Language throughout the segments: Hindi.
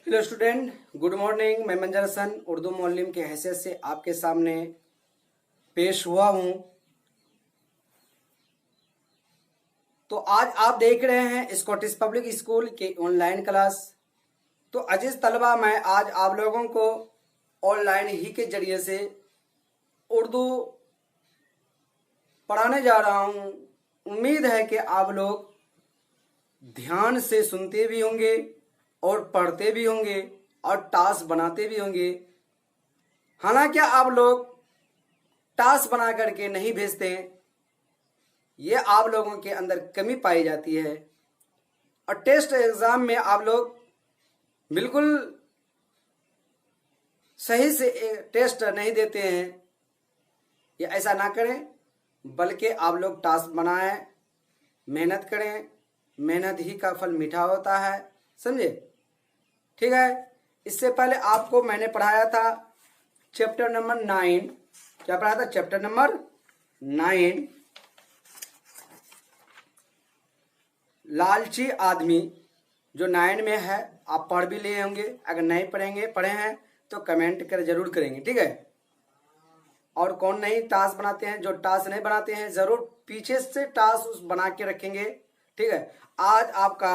Hello student, good morning. मैं मंजर हसन उर्दू मौलिम के हैसियत से आपके सामने पेश हुआ हूं। तो आज आप देख रहे हैं स्कॉटिश पब्लिक स्कूल के ऑनलाइन क्लास। तो अजीज तलबा, मैं आज आप लोगों को ऑनलाइन ही के जरिए से उर्दू पढ़ाने जा रहा हूं। उम्मीद है कि आप लोग ध्यान से सुनते भी होंगे और पढ़ते भी होंगे और टास्क बनाते भी होंगे। हालांकि आप लोग टास्क बना करके नहीं भेजते हैं, ये आप लोगों के अंदर कमी पाई जाती है। और टेस्ट एग्जाम में आप लोग बिल्कुल सही से टेस्ट नहीं देते हैं। ये ऐसा ना करें, बल्कि आप लोग टास्क बनाएं, मेहनत करें। मेहनत ही का फल मीठा होता है, समझे? ठीक है। इससे पहले आपको मैंने पढ़ाया था चैप्टर नंबर 9। क्या पढ़ाया था? चैप्टर नंबर 9, लालची आदमी, जो 9 में है। आप पढ़ भी लिए होंगे। अगर नहीं पढ़े हैं तो कमेंट कर जरूर करेंगे, ठीक है। और कौन नहीं टास्क बनाते हैं? जो टास्क नहीं बनाते हैं जरूर पीछे से टास्क बना के रखेंगे, ठीक है। आज आपका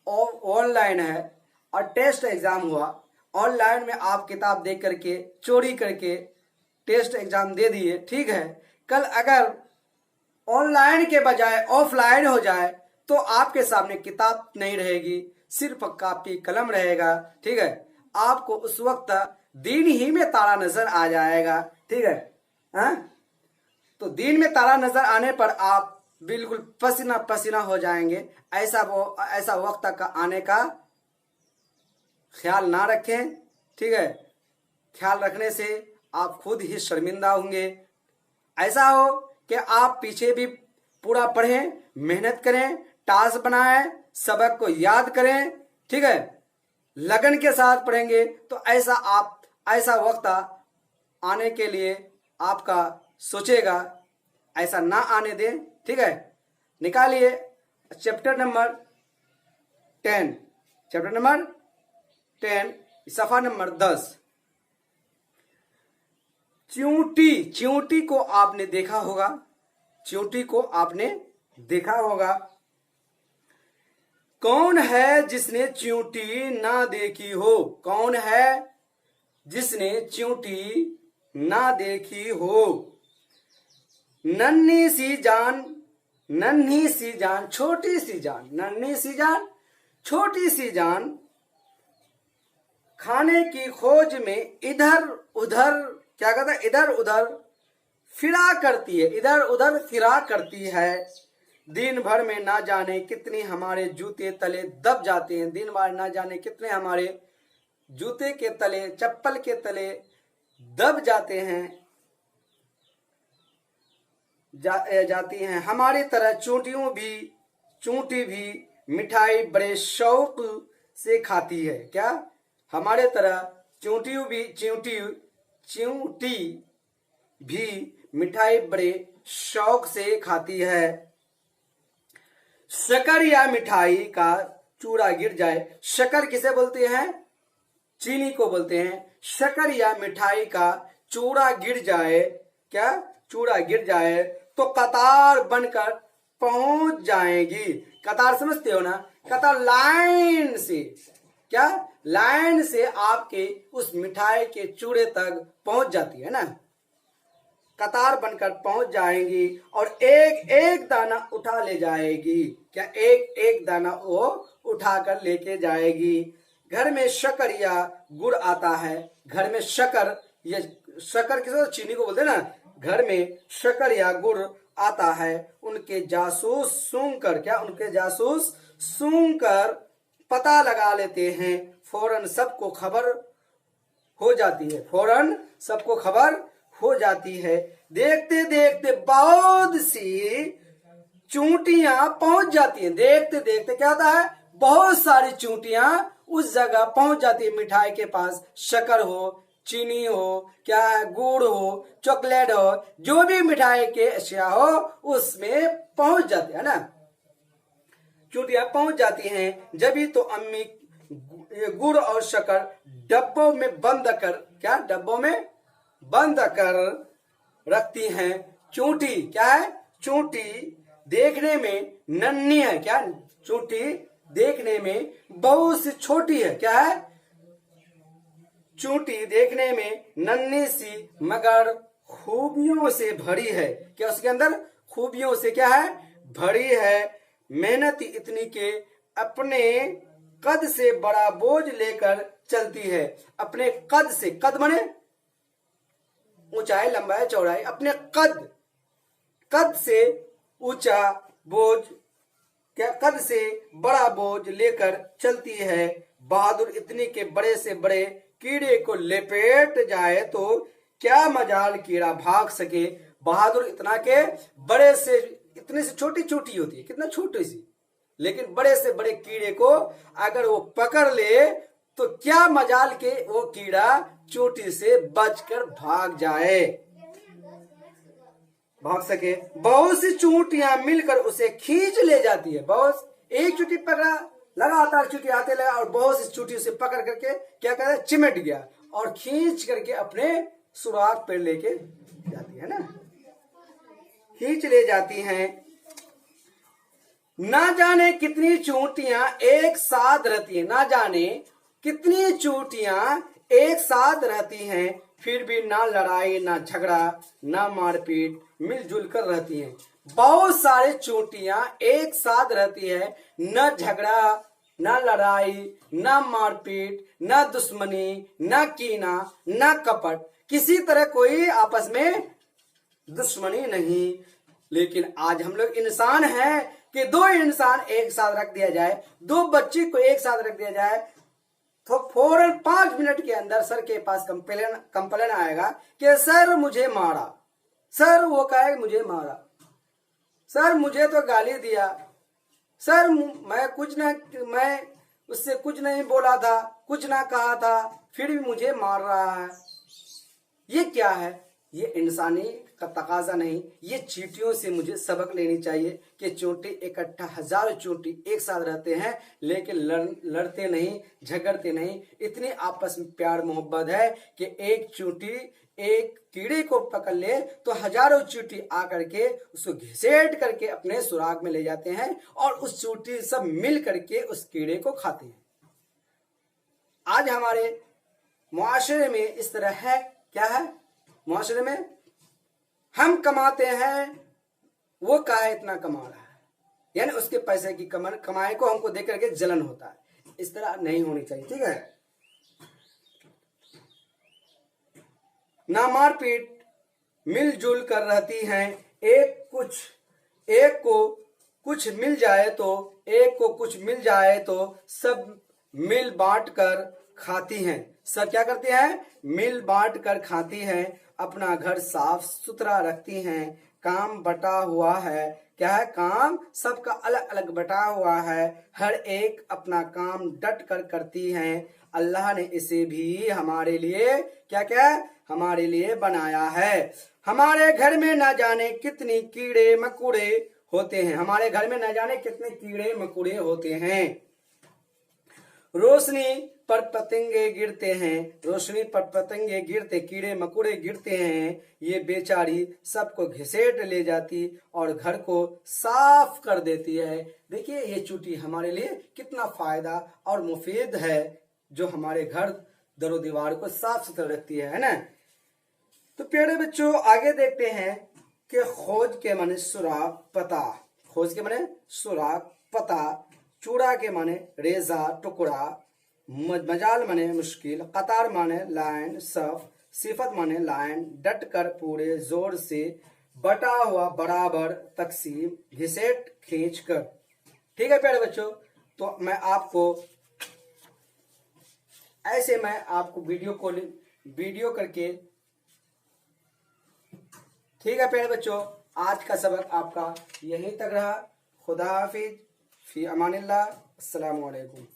ऑनलाइन है और टेस्ट एग्जाम हुआ। ऑनलाइन में आप किताब देख करके चोरी करके टेस्ट एग्जाम दे दिए, ठीक है। कल अगर ऑनलाइन के बजाय ऑफलाइन हो जाए तो आपके सामने किताब नहीं रहेगी, सिर्फ कॉपी कलम रहेगा, ठीक है। आपको उस वक्त दिन ही में तारा नजर आ जाएगा, ठीक है। हाँ? तो दिन में तारा नजर आने पर आप बिल्कुल पसीना पसीना हो जाएंगे। ऐसा वक्त का आने का ख्याल ना रखें, ठीक है। ख्याल रखने से आप खुद ही शर्मिंदा होंगे। ऐसा हो कि आप पीछे भी पूरा पढ़ें, मेहनत करें, टास्क बनाएं, सबक को याद करें, ठीक है। लगन के साथ पढ़ेंगे तो ऐसा वक्त आने के लिए आपका सोचेगा। ऐसा ना आने दें, ठीक है। निकालिए चैप्टर नंबर 10, चैप्टर नंबर 10, सफा नंबर 10। च्यूंटी, च्यूंटी को आपने देखा होगा। च्यूंटी को आपने देखा होगा। कौन है जिसने च्यूंटी ना देखी हो? कौन है जिसने च्यूंटी ना देखी हो? नन्ही सी जान, नन्ही सी जान, छोटी सी जान, नन्ही सी जान, छोटी सी जान, खाने की खोज में इधर उधर, क्या कहता है, इधर उधर फिरा करती है, इधर उधर फिरा करती है। दिन भर में ना जाने कितने हमारे जूते तले दब जाते हैं। दिन भर ना जाने कितने हमारे जूते के तले, चप्पल के तले दब जाते हैं, जाती हैं। हमारी तरह चूंटी भी मिठाई बड़े शौक से खाती है। क्या? हमारे तरह चूंटी भी मिठाई बड़े शौक से खाती है। शक्कर या मिठाई का चूड़ा गिर जाए। शक्कर किसे बोलते हैं? चीनी को बोलते हैं। शक्कर या मिठाई का चूड़ा गिर जाए, क्या? चूड़ा गिर जाए तो कतार बनकर पहुंच जाएगी। कतार समझते हो ना? कतार लाइन से, क्या? लाइन से आपके उस मिठाई के चूड़े तक पहुंच जाती है ना। कतार बनकर पहुंच जाएंगी और एक एक दाना उठा ले जाएगी। क्या? एक एक दाना वो उठाकर लेके जाएगी। घर में शक्कर या गुड़ आता है। घर में शक्कर, ये शक्कर किसे? चीनी को बोलते हैं ना। घर में शक्कर या गुड़ आता है। उनके जासूस सूंघ कर पता लगा लेते हैं। फौरन सबको खबर हो जाती है। फौरन सबको खबर हो जाती है। देखते देखते बहुत सी चूंटियां पहुंच जाती हैं। देखते देखते क्या होता है? बहुत सारी चूंटियां उस जगह पहुंच जाती है मिठाई के पास। शक्कर हो, चीनी हो, क्या है, गुड़ हो, चॉकलेट हो, जो भी मिठाई के अशिया हो उसमें पहुंच जाते है ना। चूंटियां पहुंच जाती हैं। जब भी तो अम्मी ये गुड़ और शक्कर डब्बों में बंद कर, क्या डब्बों में बंद कर रखती हैं। चूंटी क्या है? चूंटी देखने में नन्ही है, क्या? चूंटी देखने में बहुत सी छोटी है, क्या है? चूंटी देखने में नन्ही सी मगर खूबियों से भरी है। क्या उसके अंदर खूबियों से क्या है? भरी है। मेहनत इतनी के अपने कद से बड़ा बोझ लेकर चलती है। अपने कद से, कद माने ऊंचाई, लंबाई, चौड़ाई, अपने कद से ऊंचा बोझ, क्या कद से बड़ा बोझ लेकर चलती है। बहादुर इतनी के बड़े से बड़े कीड़े को लपेट जाए तो क्या मजाल कीड़ा भाग सके। बहादुर इतना के बड़े से, इतने से छोटी छोटी होती है, कितना छोटी सी, लेकिन बड़े से बड़े कीड़े को अगर वो पकड़ ले तो क्या मजाल के वो कीड़ा चोटी से बचकर भाग जाए, भाग सके। बहुत सी चूंटियां मिलकर उसे खींच ले जाती है। बहुत, एक चूंटी पकड़ा, लगातार चूंटी आते लगा और बहुत सी चूंटी उसे पकड़ करके क्या करे, चिमट गया और खींच करके अपने सुराग पर लेके जाती है ना, खींच ले जाती हैं। ना जाने कितनी चूंटियां एक साथ रहती हैं, ना जाने कितनी चूंटियां एक साथ रहती हैं, फिर भी ना लड़ाई ना झगड़ा ना मारपीट, मिलजुल कर रहती हैं। बहुत सारे चूंटियां एक साथ रहती है, न झगड़ा न लड़ाई न मारपीट न दुश्मनी न कीना न कपट, किसी तरह कोई आपस में दुश्मनी नहीं। लेकिन आज हम लोग इंसान हैं कि दो इंसान एक साथ रख दिया जाए, दो बच्चे को एक साथ रख दिया जाए तो फौरन 5 मिनट के अंदर सर के पास कंप्लेन आएगा कि सर मुझे मारा, सर वो कहे मुझे मारा, सर मुझे तो गाली दिया, सर मैं उससे कुछ नहीं बोला था, कुछ ना कहा था, फिर भी मुझे मार रहा है। ये क्या है? ये इंसानी का तकाजा नहीं, ये चींटियों से मुझे सबक लेनी चाहिए कि चोटी इकट्ठा, हजारों चोटी एक साथ रहते हैं लेकिन लड़ते नहीं, झगड़ते नहीं। इतनी आपस में प्यार मोहब्बत है कि एक चोटी एक कीड़े को पकड़ ले तो हजारों चींटी आकर के उसको घिसेट करके अपने सुराग में ले जाते हैं और उस चींटी सब मिल करके उस कीड़े को खाते हैं। आज हमारे मुआशरे में इस तरह है, क्या है? मुआशरे में हम कमाते हैं, वो काहे इतना कमा रहा है, यानी उसके पैसे की कमाई को हमको देख करके जलन होता है। इस तरह नहीं होनी चाहिए, ठीक है? ना मारपीट, मिलजुल कर रहती हैं। एक को कुछ मिल जाए तो सब मिल बांट कर खाती हैं। सब क्या करती हैं? मिल बांट कर खाती हैं। अपना घर साफ सुथरा रखती हैं। काम बटा हुआ है, क्या है? काम सबका अलग अलग बटा हुआ है। हर एक अपना काम डट कर करती हैं। अल्लाह ने इसे भी हमारे लिए क्या हमारे लिए बनाया है। हमारे घर में ना जाने कितनी कीड़े मकोड़े होते हैं, हमारे घर में न जाने कितने कीड़े मकोड़े होते हैं। रोशनी पर पतंगे गिरते हैं, रोशनी पर पतंगे गिरते, कीड़े मकोड़े गिरते हैं। ये बेचारी सबको घिसेट ले जाती और घर को साफ कर देती है। देखिए ये चूंटी हमारे लिए कितना फायदा और मुफीद है, जो हमारे घर दरो दीवार को साफ सुथरा रखती है ना। तो प्यारे बच्चों आगे देखते हैं कि खोज के माने सुराग पता, खोज के माने सुराग पता, चूड़ा के माने रेजा टुकड़ा, मजाल माने मुश्किल, कतार माने लाइन सफ, सिफत माने लाइन, डट कर पूरे जोर से, बटा हुआ बराबर, तकसीम, घिसेट खींच कर। ठीक है प्यारे बच्चों, तो मैं आपको वीडियो करके, ठीक है प्यारे बच्चों, आज का सबक आपका यहीं तक रहा। खुदा हाफिज, फी अमानिल्लाह, अस्सलामु अलैकुम।